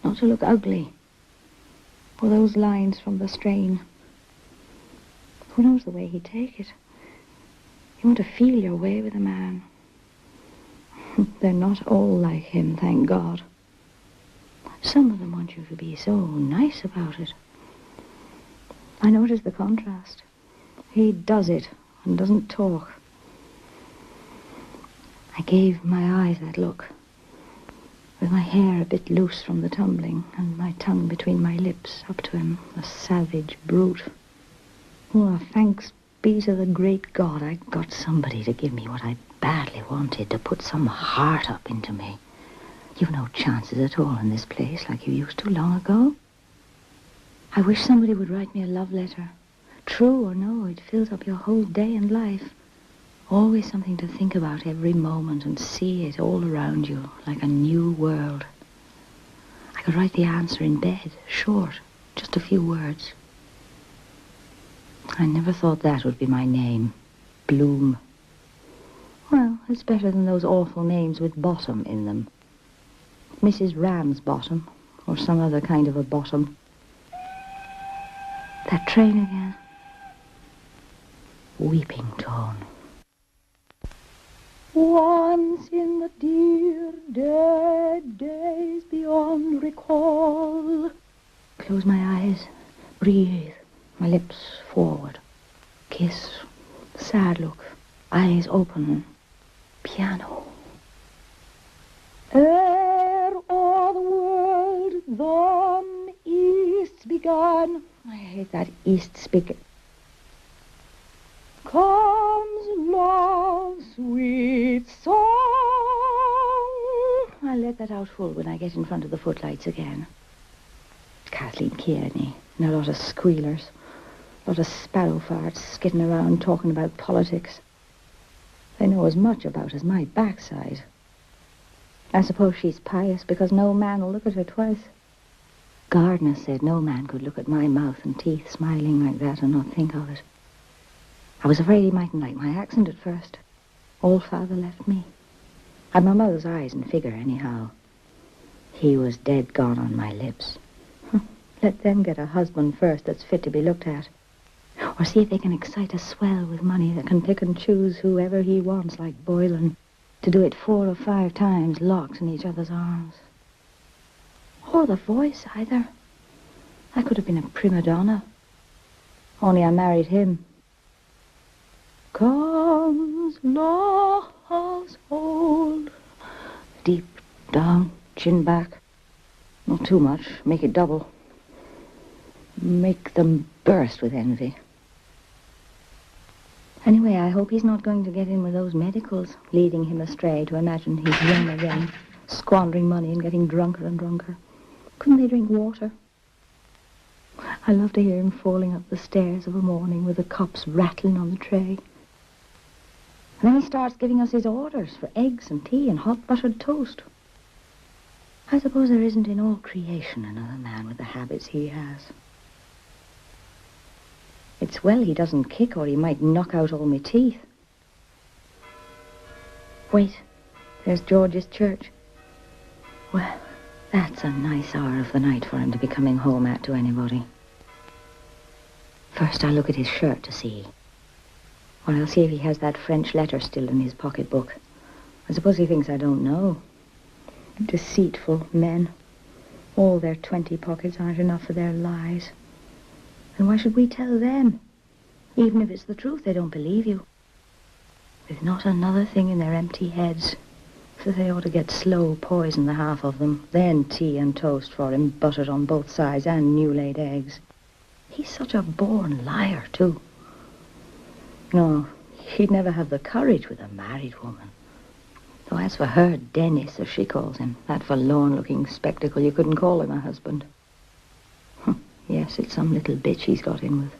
not to look ugly. Or those lines from the strain. Who knows the way he'd take it? You want to feel your way with a man. They're not all like him, thank God. Some of them want you to be so nice about it. I notice the contrast. He does it and doesn't talk. I gave my eyes that look, with my hair a bit loose from the tumbling and my tongue between my lips up to him, a savage brute. Oh, thanks be to the great God, I got somebody to give me what I badly wanted, to put some heart up into me. You've no chances at all in this place like you used to long ago. I wish somebody would write me a love letter. True or no, it fills up your whole day and life. Always something to think about every moment and see it all around you like a new world. I could write the answer in bed, short, just a few words. I never thought that would be my name, Bloom. Well, it's better than those awful names with bottom in them. Mrs. Ramsbottom, or some other kind of a bottom. That train again. Weeping tone. Once in the dear dead days beyond recall. Close my eyes, breathe, my lips forward. Kiss, sad look, eyes open. Piano. Ere o'er the world the east began. I hate that east speaker. Comes love's sweet song. I'll let that out full when I get in front of the footlights again. Kathleen Kearney and a lot of squealers. A lot of sparrow farts skidding around talking about politics. They know as much about as my backside. I suppose she's pious because no man will look at her twice. Gardner said no man could look at my mouth and teeth smiling like that and not think of it. I was afraid he mightn't like my accent at first. Old father left me. Had my mother's eyes and figure anyhow. He was dead gone on my lips. Let them get a husband first that's fit to be looked at. Or see if they can excite a swell with money that can pick and choose whoever he wants, like Boylan, to do it 4 or 5 times, locked in each other's arms. Or the voice, either. I could have been a prima donna. Only I married him. Comes love's old. Deep down, chin back. Not too much. Make it double. Make them burst with envy. Anyway, I hope he's not going to get in with those medicals, leading him astray to imagine he's young again, squandering money and getting drunker and drunker. Couldn't they drink water? I love to hear him falling up the stairs of a morning with the cups rattling on the tray. And then he starts giving us his orders for eggs and tea and hot buttered toast. I suppose there isn't in all creation another man with the habits he has. It's well he doesn't kick or he might knock out all my teeth. Wait, there's George's church. Well, that's a nice hour of the night for him to be coming home at to anybody. First I'll look at his shirt to see. Or I'll see if he has that French letter still in his pocketbook. I suppose he thinks I don't know. Deceitful men. All their 20 pockets aren't enough for their lies. And why should we tell them? Even if it's the truth, they don't believe you. There's not another thing in their empty heads. So they ought to get slow poison, the half of them. Then tea and toast for him, buttered on both sides, and new-laid eggs. He's such a born liar, too. No, he'd never have the courage with a married woman. Though as for her, Dennis, as she calls him, that forlorn-looking spectacle, you couldn't call him a husband. Yes, it's some little bitch he's got in with.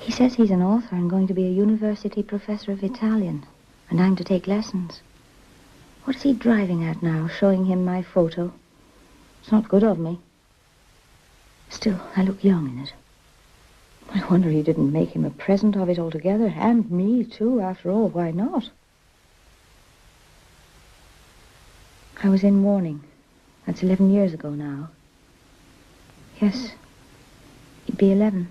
He says he's an author and going to be a university professor of Italian, and I'm to take lessons. What is he driving at now, showing him my photo? It's not good of me. Still, I look young in it. I wonder he didn't make him a present of it altogether, and me too, after all. Why not? I was in mourning. That's 11 years ago now. Yes, he'd be 11.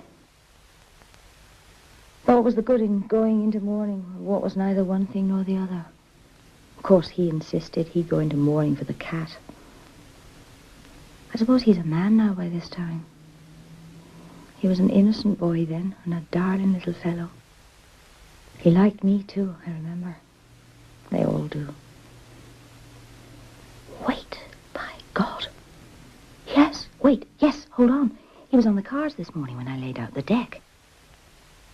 What was the good in going into mourning? What was neither one thing nor the other? Of course, he insisted he'd go into mourning for the cat. I suppose he's a man now by this time. He was an innocent boy then, and a darling little fellow. He liked me too, I remember. They all do. Wait, by God. Yes, hold on. He was on the cards this morning when I laid out the deck.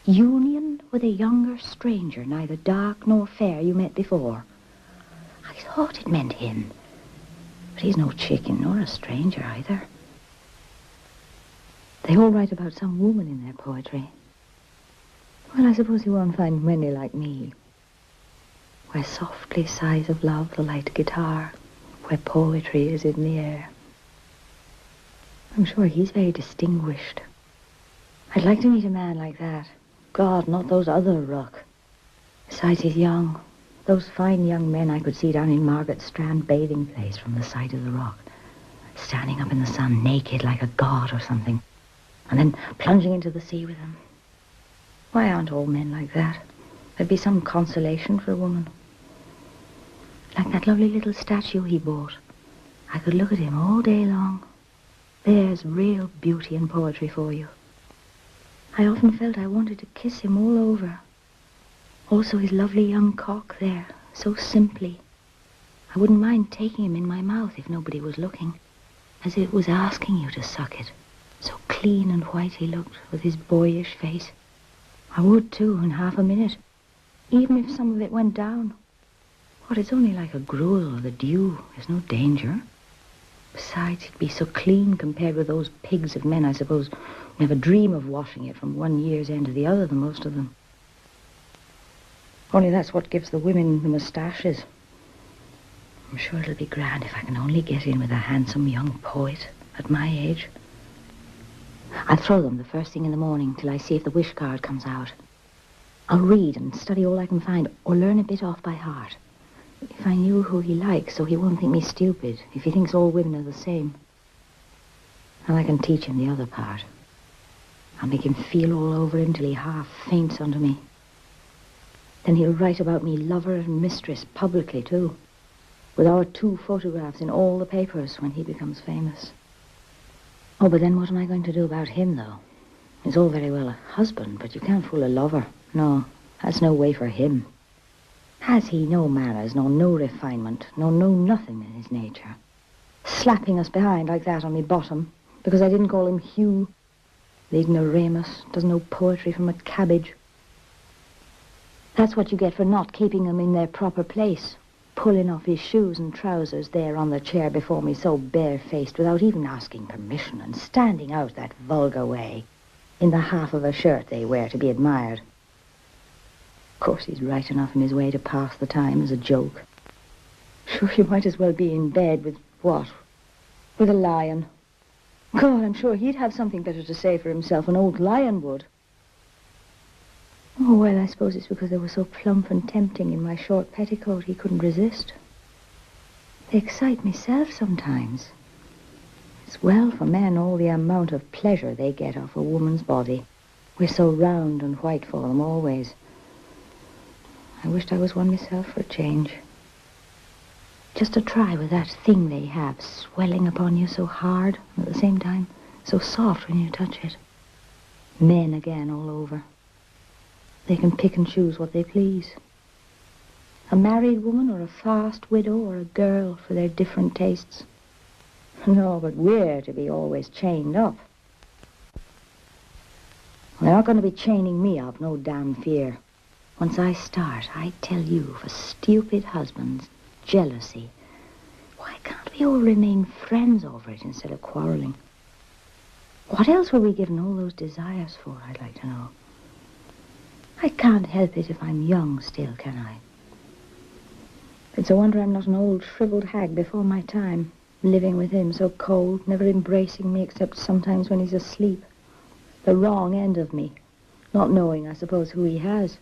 Union with a younger stranger, neither dark nor fair, you met before. I thought it meant him. But he's no chicken nor a stranger either. They all write about some woman in their poetry. Well, I suppose you won't find many like me. Where softly sighs of love the light guitar, where poetry is in the air. I'm sure he's very distinguished. I'd like to meet a man like that. God, not those other ruck. Besides, he's young. Those fine young men I could see down in Margaret Strand bathing place from the side of the rock. Standing up in the sun, naked like a god or something. And then plunging into the sea with them. Why aren't all men like that? There'd be some consolation for a woman. Like that lovely little statue he bought. I could look at him all day long. There's real beauty and poetry for you. I often felt I wanted to kiss him all over. Also his lovely young cock there, so simply. I wouldn't mind taking him in my mouth if nobody was looking. As if it was asking you to suck it. So clean and white he looked, with his boyish face. I would too, in half a minute. Even if some of it went down. What, it's only like a gruel or the dew. There's no danger. Besides, he'd be so clean compared with those pigs of men, I suppose, never dream of washing it from one year's end to the other, the most of them. Only that's what gives the women the moustaches. I'm sure it'll be grand if I can only get in with a handsome young poet at my age. I'll throw them the first thing in the morning till I see if the wish card comes out. I'll read and study all I can find, or learn a bit off by heart. If I knew who he likes, so he won't think me stupid, if he thinks all women are the same. And I can teach him the other part. I'll make him feel all over until he half faints under me. Then he'll write about me lover and mistress publicly, too. With our 2 photographs in all the papers when he becomes famous. Oh, but then what am I going to do about him, though? He's all very well a husband, but you can't fool a lover. No, that's no way for him. Has he no manners, nor no refinement, nor no nothing in his nature? Slapping us behind like that on me bottom, because I didn't call him Hugh. The ignoramus doesn't know poetry from a cabbage. That's what you get for not keeping them in their proper place. Pulling off his shoes and trousers there on the chair before me so barefaced without even asking permission and standing out that vulgar way in the half of a shirt they wear to be admired. Of course, he's right enough in his way to pass the time as a joke. Sure, you might as well be in bed with what? With a lion. God, I'm sure he'd have something better to say for himself, an old lion would. Oh, well, I suppose it's because they were so plump and tempting in my short petticoat he couldn't resist. They excite myself sometimes. It's well for men all the amount of pleasure they get off a woman's body. We're so round and white for them always. I wished I was one myself for a change. Just to try with that thing they have swelling upon you so hard and at the same time so soft when you touch it. Men again all over. They can pick and choose what they please. A married woman or a fast widow or a girl for their different tastes. No, but we're to be always chained up. They're not going to be chaining me up, no damn fear. Once I start, I tell you, for stupid husbands, jealousy. Why can't we all remain friends over it instead of quarreling? What else were we given all those desires for, I'd like to know? I can't help it if I'm young still, can I? It's a wonder I'm not an old shriveled hag before my time, living with him so cold, never embracing me except sometimes when he's asleep. The wrong end of me, not knowing, I suppose, who he has.